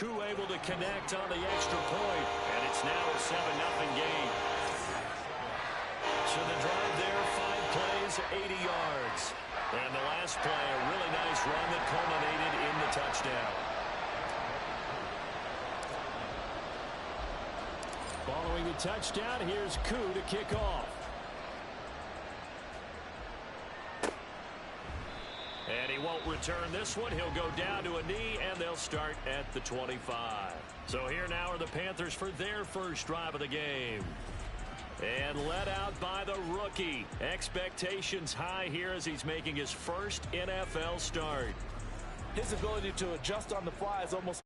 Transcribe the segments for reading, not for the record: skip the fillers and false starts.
Koo able to connect on the extra point, and it's now a 7-0 game. So the drive there, 5 plays, 80 yards. And the last play, a really nice run that culminated in the touchdown. Following the touchdown, here's Koo to kick off. And he won't return this one. He'll go down to a knee, and they'll start at the 25. So here now are the Panthers for their first drive of the game. And led out by the rookie. Expectations high here as he's making his first NFL start. His ability to adjust on the fly is almost...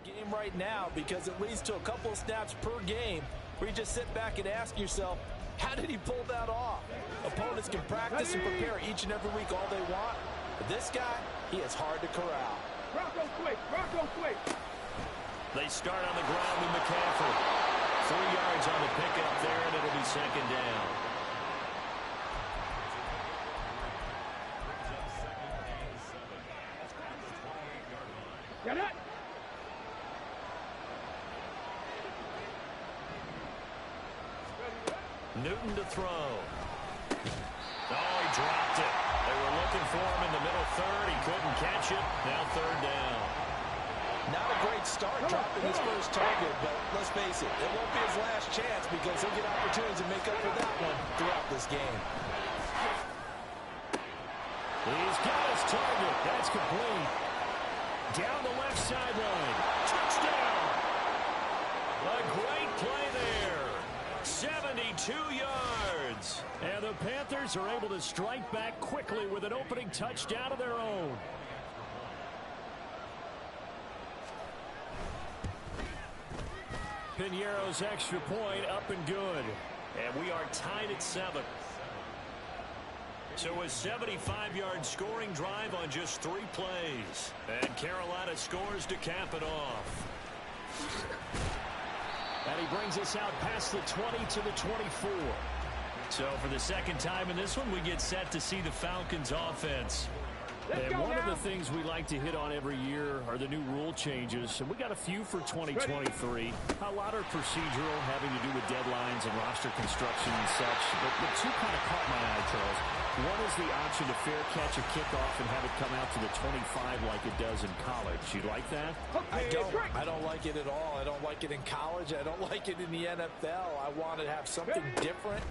game right now, because it leads to a couple of snaps per game where you just sit back and ask yourself, how did he pull that off? Opponents can practice and prepare each and every week all they want, but this guy, he is hard to corral. Rocco quick, Rocco quick. They start on the ground with McCaffrey. 3 yards on the pickup there, and it'll be second down. Get it? Newton to throw. Oh, he dropped it. They were looking for him in the middle third. He couldn't catch it. Now third down. Not a great start dropping his first target, but let's face it, it won't be his last chance because he'll get opportunities to make up for that one throughout this game. He's got his target. That's complete. Down the left sideline. Touchdown. A great play there. 72 yards. And the Panthers are able to strike back quickly with an opening touchdown of their own. Piñeiro's extra point up and good. And we are tied at 7. So a 75-yard scoring drive on just 3 plays. And Carolina scores to cap it off. And he brings us out past the 20 to the 24. So for the second time in this one, we get set to see the Falcons offense. And one of the things we like to hit on every year are the new rule changes. And we got a few for 2023. A lot are procedural, having to do with deadlines and roster construction and such. But the two kind of caught my eye, Charles. One is the option to fair catch a kickoff and have it come out to the 25 like it does in college. You like that? I don't like it at all. I don't like it in college. I don't like it in the NFL. I want to have something different.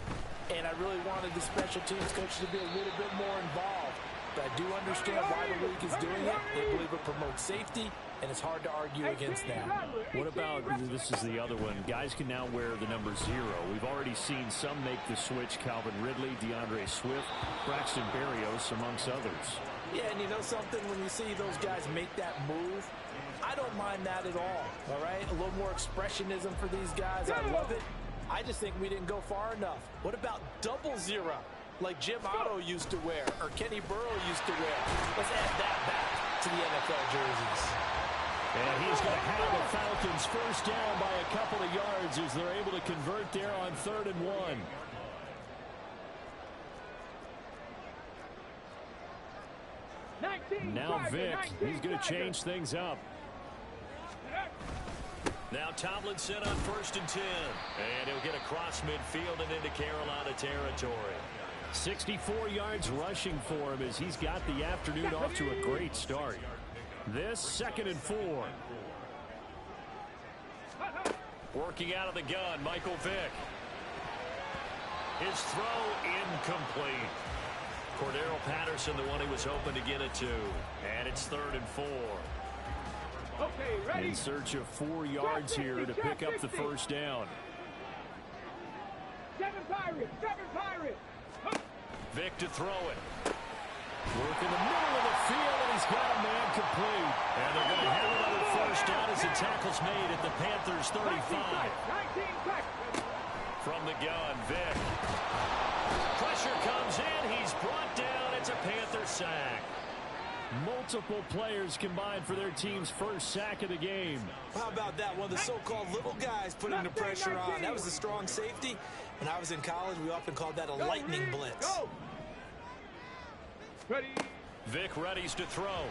And I really wanted the special teams coaches to be a little bit more involved. But I do understand why the league is doing it. They believe it promotes safety, and it's hard to argue against that. What about, this is the other one, guys can now wear the number 0. We've already seen some make the switch, Calvin Ridley, DeAndre Swift, Braxton Berrios, amongst others. Yeah, and you know something, when you see those guys make that move, I don't mind that at all right? A little more expressionism for these guys. I love it. I just think we didn't go far enough. What about double 0? Like Jim Otto used to wear, or Kenny Burrow used to wear. Let's add that back to the NFL jerseys. And he's going to have the Falcons first down by a couple of yards as they're able to convert there on 3rd and 1. Now Vic, he's going to change things up. Now Tomlinson on 1st and 10. And he'll get across midfield and into Carolina territory. 64 yards rushing for him as he's got the afternoon off to a great start. This 2nd and 4. Working out of the gun, Michael Vick. His throw incomplete. Cordero Patterson, the one he was hoping to get it to. And it's 3rd and 4. Okay, ready. In search of 4 yards here to pick up the first down. 7 Pirates, 7 Pirates. Vic to throw it. Work in the middle of the field, and he's got a man complete. And they're going to have another first down as the tackle's made at the Panthers' 35. 19 From the gun, Vic. Pressure comes in. He's brought down. It's a Panther sack. Multiple players combined for their team's first sack of the game. How about that? One of the so-called little guys putting the pressure on. That was a strong safety. When I was in college, we often called that a lightning blitz. Go. Ready. Vic readies to throw.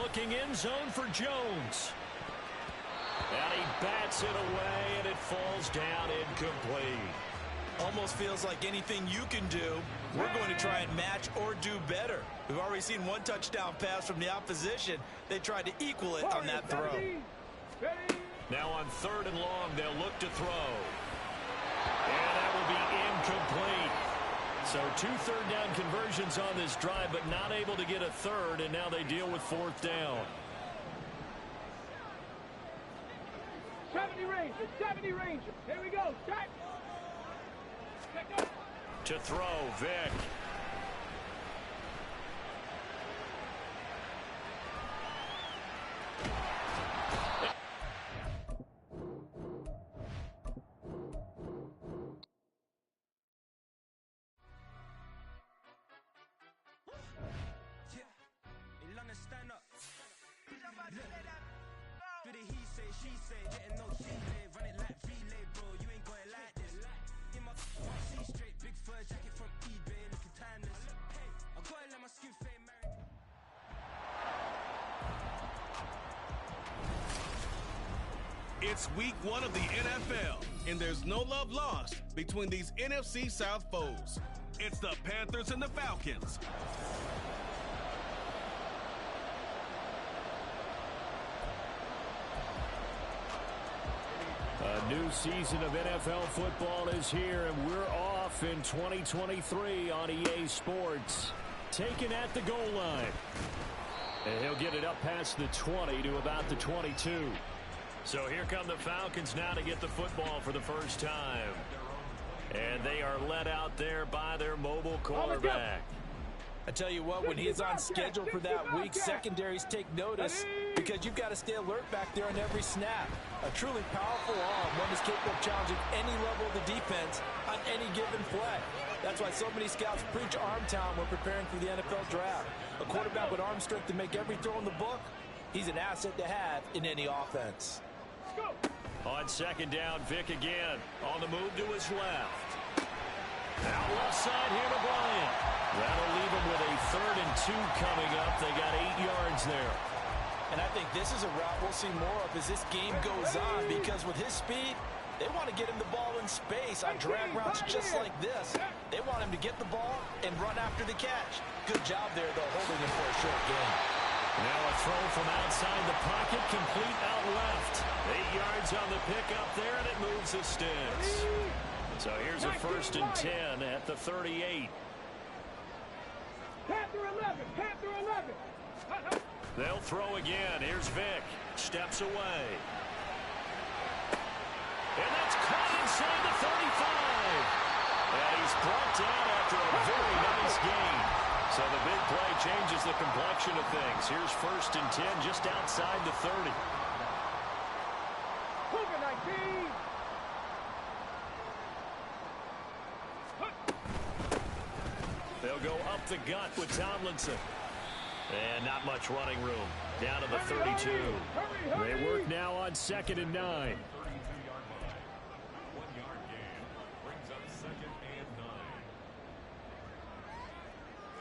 Looking in zone for Jones. And he bats it away, and it falls down incomplete. Almost feels like anything you can do, we're going to try and match or do better. We've already seen one touchdown pass from the opposition. They tried to equal it on that throw. Now on 3rd and long, they'll look to throw. And that will be incomplete. So 2 third-down conversions on this drive, but not able to get a third, and now they deal with 4th down. 70 Rangers, 70 Rangers. Here we go. Start. To throw, Vic. It's week 1 of the NFL, and there's no love lost between these NFC South foes. It's the Panthers and the Falcons. A new season of NFL football is here, and we're off in 2023 on EA Sports. Taken at the goal line. And he'll get it up past the 20 to about the 22. So here come the Falcons now to get the football for the first time. And they are led out there by their mobile quarterback. I tell you what, when he's on schedule for that week, secondaries take notice because you've got to stay alert back there on every snap. A truly powerful arm, one that's capable of challenging any level of the defense on any given play. That's why so many scouts preach arm talent when preparing for the NFL draft. A quarterback with arm strength to make every throw in the book, he's an asset to have in any offense. On 2nd down, Vic again on the move to his left. Out left side here to Bryant. That'll leave them with a 3rd and 2 coming up. They got 8 yards there. And I think this is a route we'll see more of as this game goes on, because with his speed, they want to get him the ball in space on drag routes just like this. They want him to get the ball and run after the catch. Good job there, though, holding him for a short gain. Now a throw from outside the pocket, complete out left. 8 yards on the pickup there, and it moves the sticks. So here's a 1st and 10 at the 38. Panther 11, Panther 11. They'll throw again. Here's Vick. Steps away. And that's caught inside the 35. And he's brought down after a very nice gain. So the big play changes the complexion of things. Here's 1st and 10 just outside the 30. Cougar 19. They'll go up the gut with Tomlinson. And not much running room. Down to the 32. They work now on 2nd and 9.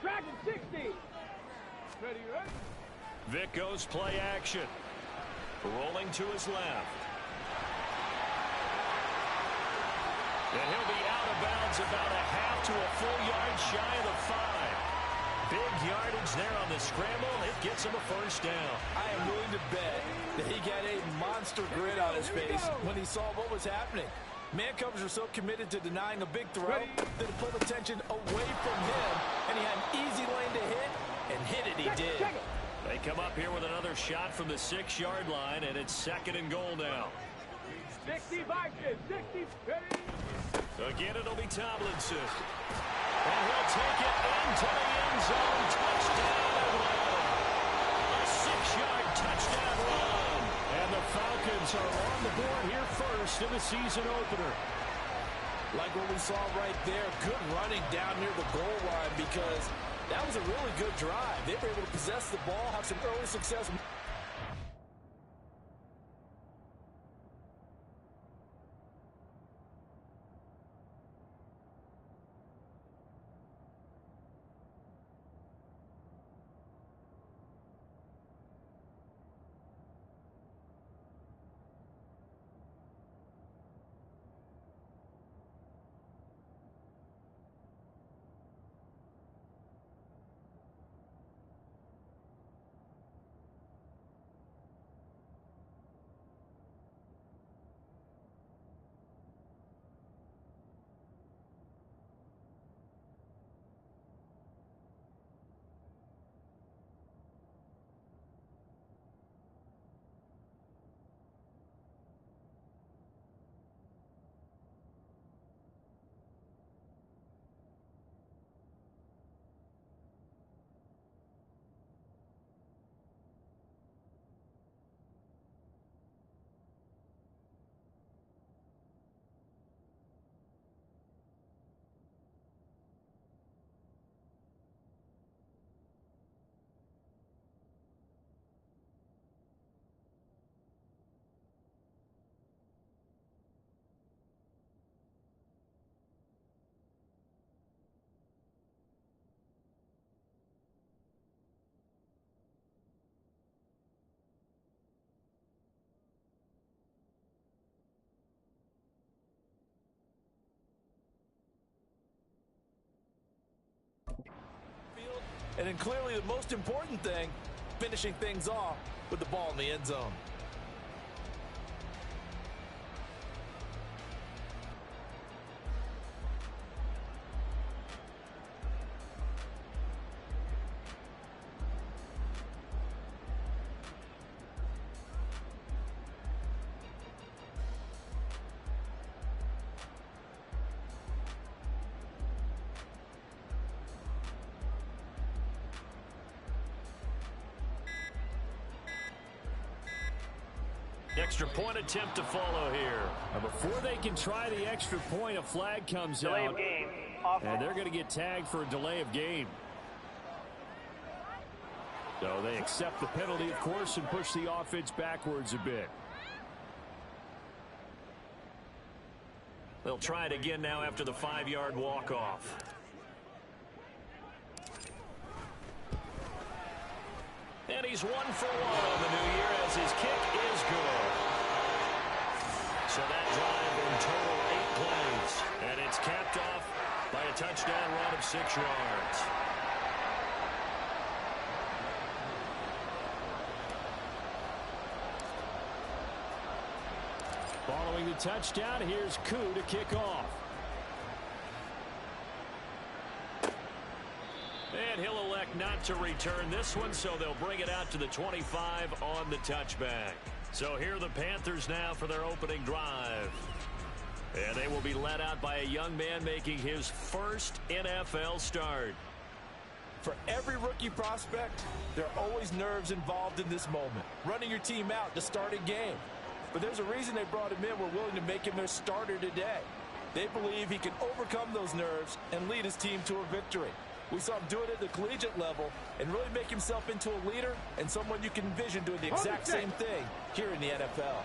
Dragon 60. Ready, ready. Vick goes play action. Rolling to his left. And he'll be out of bounds about a half to a full yard shy of the 5. Big yardage there on the scramble. It gets him a 1st down. I am willing to bet that he got a monster grin on his face when he saw what was happening. Man covers are so committed to denying a big throw that it pulled attention away from him, and he had an easy lane to hit, and hit it he did. They come up here with another shot from the 6-yard line, and it's 2nd and goal now. 60 Vikings, 60. Ready. Again, it'll be Tomlinson. And he'll take it into the end zone. Touchdown. A 6-yard touchdown run. And the Falcons are on the board here first in the season opener. Like what we saw right there, good running down near the goal line, because that was a really good drive. They were able to possess the ball, have some early success. And then clearly the most important thing, finishing things off with the ball in the end zone. Extra point attempt to follow here. Now before they can try the extra point, a flag comes Delay out. of game. And they're going to get tagged for a delay of game. So they accept the penalty, of course, and push the offense backwards a bit. They'll try it again now after the 5-yard walk-off. And he's 1 for 1 on the new year as his kick is good. So that drive in total 8 plays. And it's capped off by a touchdown run of 6 yards. Following the touchdown, here's Koo to kick off. And he'll elect not to return this one, so they'll bring it out to the 25 on the touchback. So here are the Panthers now for their opening drive. And they will be led out by a young man making his first NFL start. For every rookie prospect, there are always nerves involved in this moment. Running your team out to start a game. But there's a reason they brought him in. We're willing to make him their starter today. They believe he can overcome those nerves and lead his team to a victory. We saw him do it at the collegiate level and really make himself into a leader and someone you can envision doing the exact same thing here in the NFL.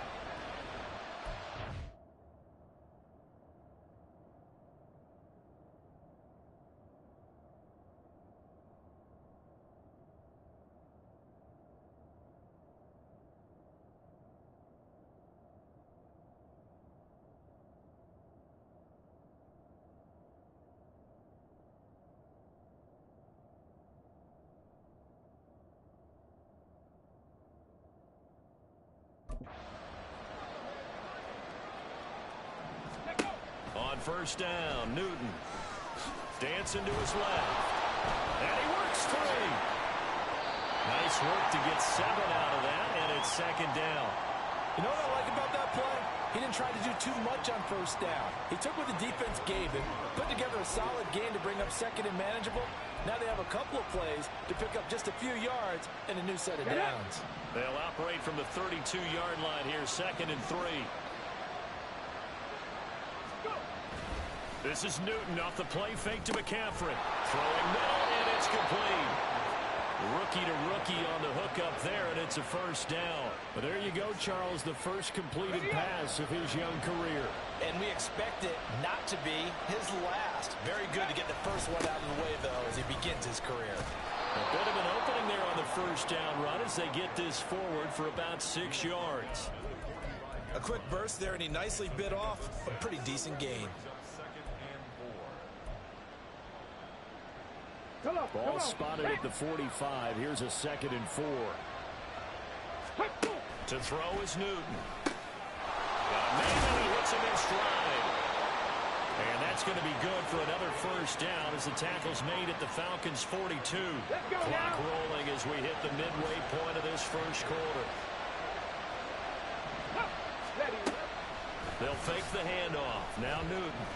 On first down, Newton dancing to his left. And he works 3. Nice work to get 7 out of that, and it's second down. You know what I like about that play? He didn't try to do too much on first down. He took what the defense gave him, put together a solid game to bring up second and manageable. Now they have a couple of plays to pick up just a few yards and a new set of downs. They'll operate from the 32-yard line here, second and 3. This is Newton off the play fake to McCaffrey. Throwing middle, and it's complete. Rookie to rookie on the hookup there, and it's a first down. But there you go, Charles, the first completed pass of his young career. And we expect it not to be his last. Very good to get the first one out of the way, though, as he begins his career. A bit of an opening there on the first down run as they get this forward for about 6 yards. A quick burst there, and he nicely bit off a pretty decent gain. Ball spotted at the 45. Here's a second and 4. To throw is Newton. Got a man, and he hits him in stride. And that's going to be good for another first down as the tackle's made at the Falcons' 42. Clock rolling as we hit the midway point of this first quarter. They'll fake the handoff. Now Newton.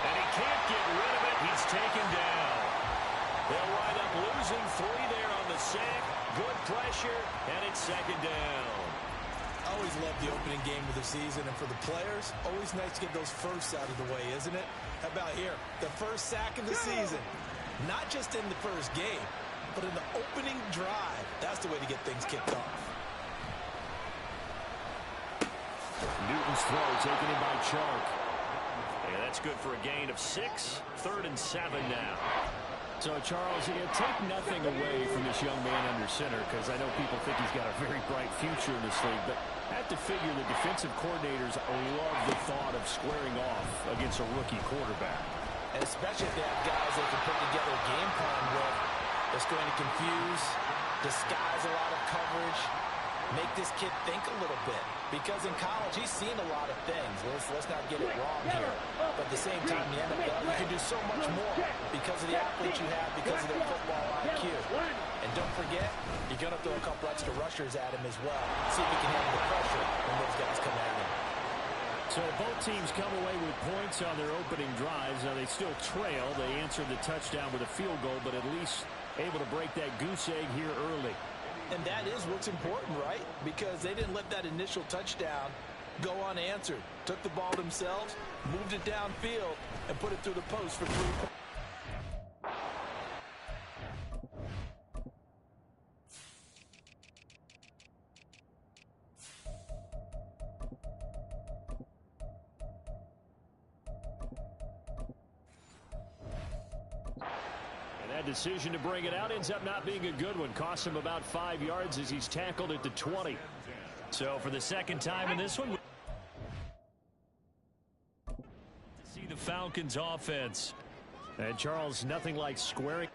And he can't get rid of it. He's taken down. They'll wind up losing 3 there on the sack. Good pressure, and it's second down. I always love the opening game of the season, and for the players, always nice to get those firsts out of the way, isn't it? How about here? The first sack of the season. Not just in the first game, but in the opening drive. That's the way to get things kicked off. Newton's throw taken in by Chark. And that's good for a gain of 6. 3rd and 7 now. So, Charles, take nothing away from this young man under center, because I know people think he's got a very bright future in this league, but I have to figure the defensive coordinators love the thought of squaring off against a rookie quarterback. And especially if they have guys they can put together a game plan with that's going to confuse, disguise a lot of coverage, make this kid think a little bit. Because in college, he's seen a lot of things. Let's not get it wrong here. But at the same time, in the NFL, you can do so much more because of the athletes you have, because of their football IQ. And don't forget, you're going to throw a couple extra rushers at him as well. See if he can handle the pressure when those guys come at him. So both teams come away with points on their opening drives. Now they still trail. They answered the touchdown with a field goal, but at least able to break that goose egg here early. And that is what's important, right? Because they didn't let that initial touchdown go unanswered. Took the ball themselves, moved it downfield, and put it through the post for 3 points. That decision to bring it out ends up not being a good one. Costs him about 5 yards as he's tackled at the 20. So for the second time in this one, see the Falcons offense. And Charles, nothing like squaring.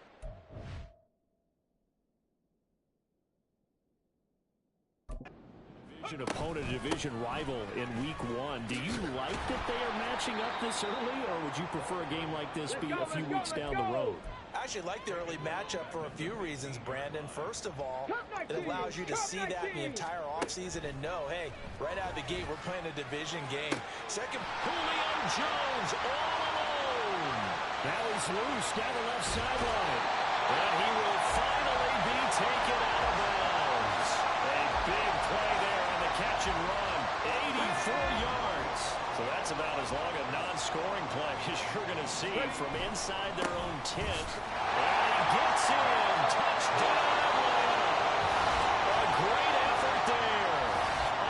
Division opponent, a division rival in week 1. Do you like that they are matching up this early, or would you prefer a game like this be a few weeks down the road? I actually like the early matchup for a few reasons, Brandon. First of all, it allows you to see that in the entire offseason and know, hey, right out of the gate, we're playing a division game. Second, Julio Jones all alone. Now he's loose down the left sideline. And he will finally be taken out of bounds. A big play there on the catch and run. 84 yards. So that's about as long a non-scoring play as you're going to see from inside their own tent. And he gets in. Touchdown, Atlanta. A great effort there.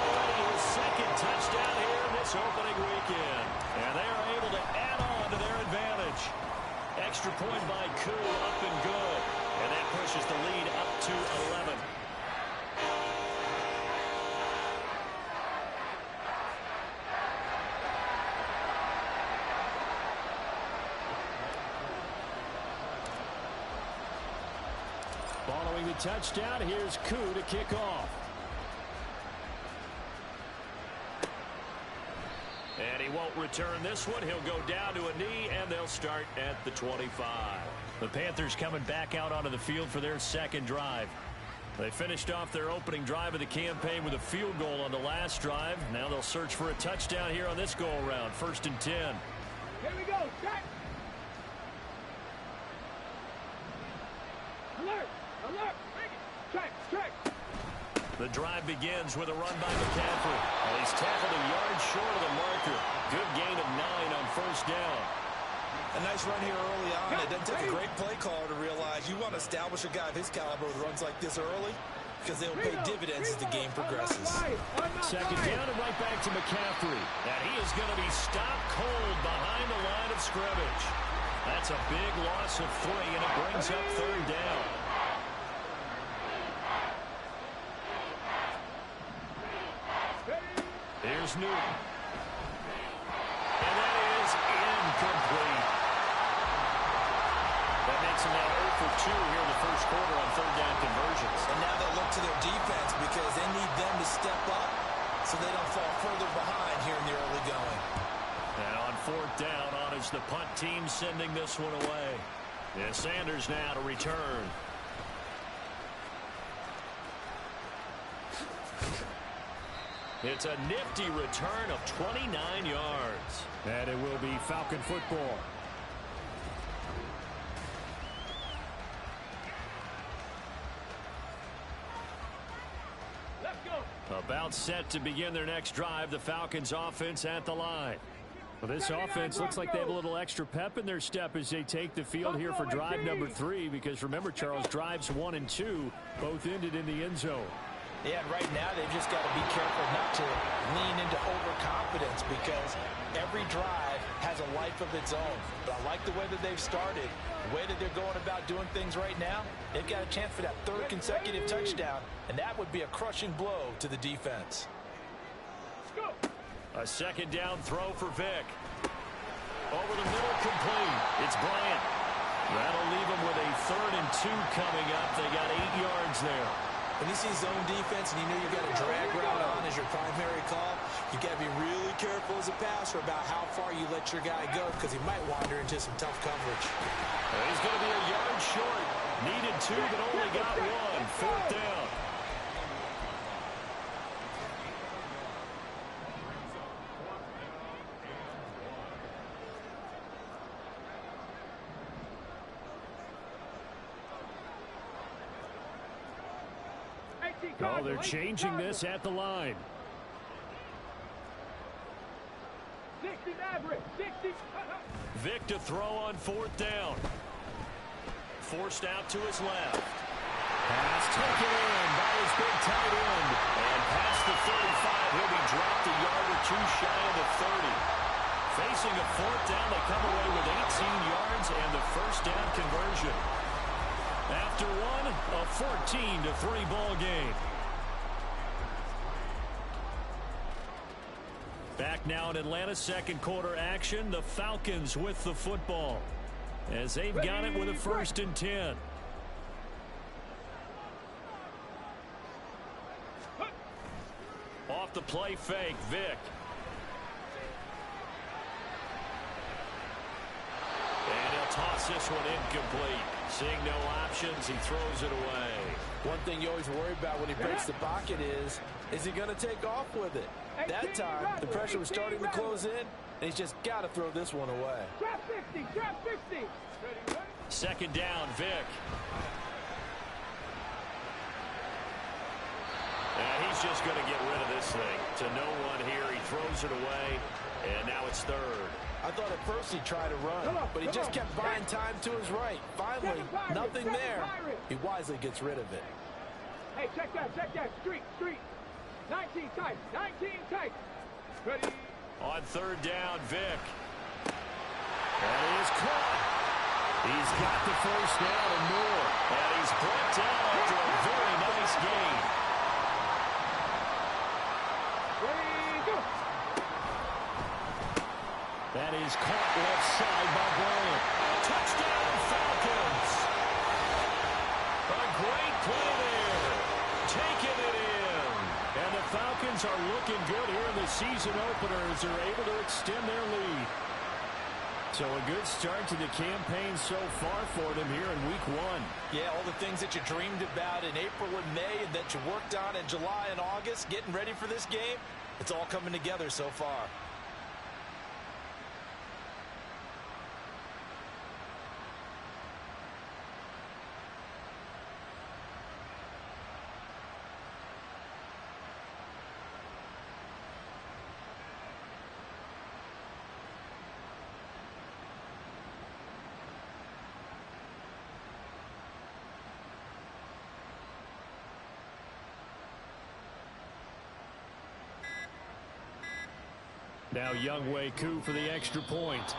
Already his second touchdown here in this opening weekend. And they are able to add on to their advantage. Extra point by Koo, up and good. And that pushes the lead up to 11. Following the touchdown, here's Koo to kick off. And he won't return this one. He'll go down to a knee, and they'll start at the 25. The Panthers coming back out onto the field for their second drive. They finished off their opening drive of the campaign with a field goal on the last drive. Now they'll search for a touchdown here on this go-around. 1st and 10. Here we go. Check. Alert. Alert. Check. Check. The drive begins with a run by McCaffrey. And he's tackled a yard short of the marker. Good gain of 9 on 1st down. a nice run here early on. It doesn't take a great play caller to realize you want to establish a guy of his caliber with runs like this early because they'll pay dividends as the game progresses. Second down and right back to McCaffrey. And he is going to be stopped cold behind the line of scrimmage. That's a big loss of 3, and it brings up 3rd down. Here's Newton. And that is incomplete. That makes him now 0 for 2 here in the first quarter on 3rd down conversions. And now they'll look to their defense because they need them to step up so they don't fall further behind here in the early going. And on 4th down, on is the punt team sending this one away. And Sanders now to return. It's a nifty return of 29 yards. And it will be Falcon football. Let's go. About set to begin their next drive, the Falcons offense at the line. Well, this offense looks like they have a little extra pep in their step as they take the field here for drive number 3, because remember, Charles, drives 1 and 2 both ended in the end zone. Yeah, and right now they've just got to be careful not to lean into overconfidence because every drive has a life of its own. But I like the way that they've started, the way that they're going about doing things right now. They've got a chance for that 3rd consecutive touchdown, and that would be a crushing blow to the defense. A 2nd down throw for Vick. Over the middle, complete. It's Bryant. That'll leave them with a 3rd and 2 coming up. They got 8 yards there. When you see zone defense and you know you've got a drag route on as your primary call, you got to be really careful as a passer about how far you let your guy go because he might wander into some tough coverage. Well, he's going to be a yard short. Needed 2, but only got 1. 4th down. Oh, they're changing this at the line. 60 Maverick, 60. Vick to throw on 4th down. Forced out to his left. Pass taken in by his big tight end. And past the 35, he'll be dropped a yard or 2 shy of the 30. Facing a 4th down, they come away with 18 yards and the 1st down conversion. After one, a 14-3 ball game. Back now in Atlanta, second quarter action. The Falcons with the football as they've got it with a 1st and 10. Off the play fake, Vick. And he'll toss this one incomplete. Seeing no options, he throws it away. One thing you always worry about when he breaks the pocket is he going to take off with it? That time, the pressure was starting to close in, and he's just got to throw this one away. Trap 50, trap 50. Second down, Vick. And he's just going to get rid of this thing. To no one here, he throws it away, and now it's third. I thought at first he'd try to run, but he just kept buying time to his right. Finally, nothing there. He wisely gets rid of it. Hey, check that, street. 19 tight, 19 tight. Ready? On third down, Vick. And he is caught. He's got the first down and more. And he's brought down after a very nice gain. Ready, go. That is caught left side by Bryant. Touchdown, Falcons. A great play there. Taking it in. And the Falcons are looking good here in the season opener as they're able to extend their lead. So a good start to the campaign so far for them here in week 1. Yeah, all the things that you dreamed about in April and May and that you worked on in July and August, getting ready for this game, it's all coming together so far. Now Younghoe Koo for the extra point.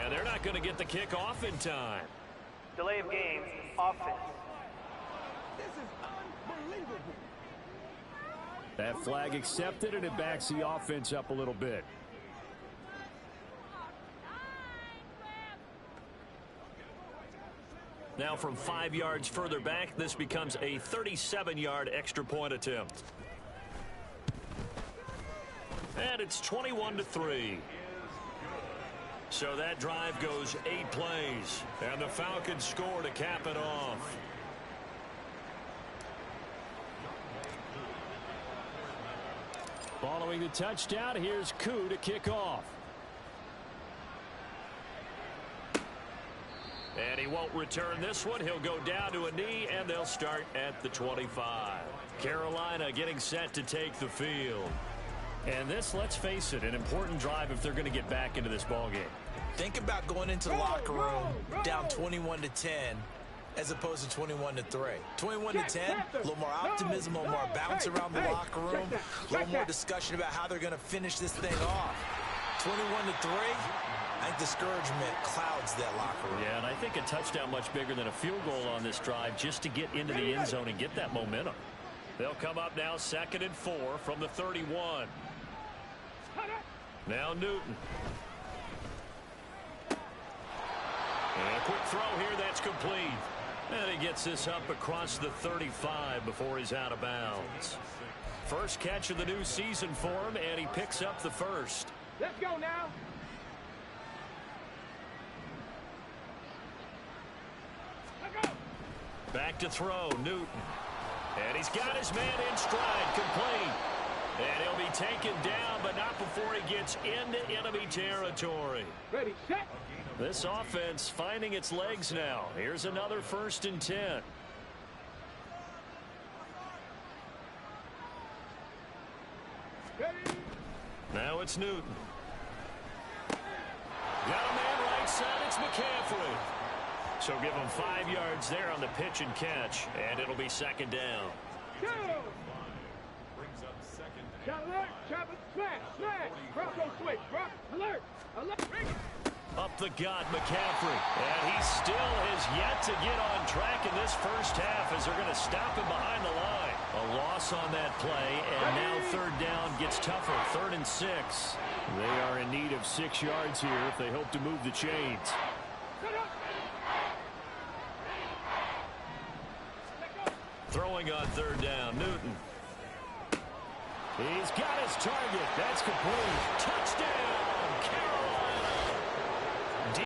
And they're not going to get the kick off in time. Delay of game, offense. This is unbelievable. That flag accepted, and it backs the offense up a little bit. Now from 5 yards further back, this becomes a 37-yard extra point attempt. And it's 21-3. So that drive goes 8 plays. And the Falcons score to cap it off. Following the touchdown, here's Koo to kick off. And he won't return this one. He'll go down to a knee, and they'll start at the 25. Carolina getting set to take the field. And this, let's face it, an important drive if they're going to get back into this ballgame. Think about going into the locker room down 21-10 as opposed to 21-3. 21-10, a little more optimism, a little more bounce around the locker room, a little more discussion about how they're going to finish this thing off. 21-3, I think discouragement clouds that locker room. Yeah, and I think a touchdown much bigger than a field goal on this drive just to get into the end zone and get that momentum. They'll come up now 2nd and 4 from the 31. Now Newton. And a quick throw here, that's complete. And he gets this up across the 35 before he's out of bounds. First catch of the new season for him, and he picks up the first. Let's go now. Let's go. Back to throw, Newton. And he's got his man in stride, complete. And he'll be taken down, but not before he gets into enemy territory. Ready, set. This offense finding its legs now. Here's another 1st and 10. Ready. Now it's Newton. Got a man right side, it's McCaffrey. So give him 5 yards there on the pitch and catch, and it'll be 2nd down. Go. Shot alert, chop it, smash, smash. Bronco switch, Brock, alert, alert, ring. Up the God, McCaffrey. And he still has yet to get on track in this first half as they're going to stop him behind the line. A loss on that play, and now third down gets tougher. 3rd and 6. They are in need of 6 yards here if they hope to move the chains. Throwing on 3rd down, Newton. He's got his target. That's complete. Touchdown, Carolina.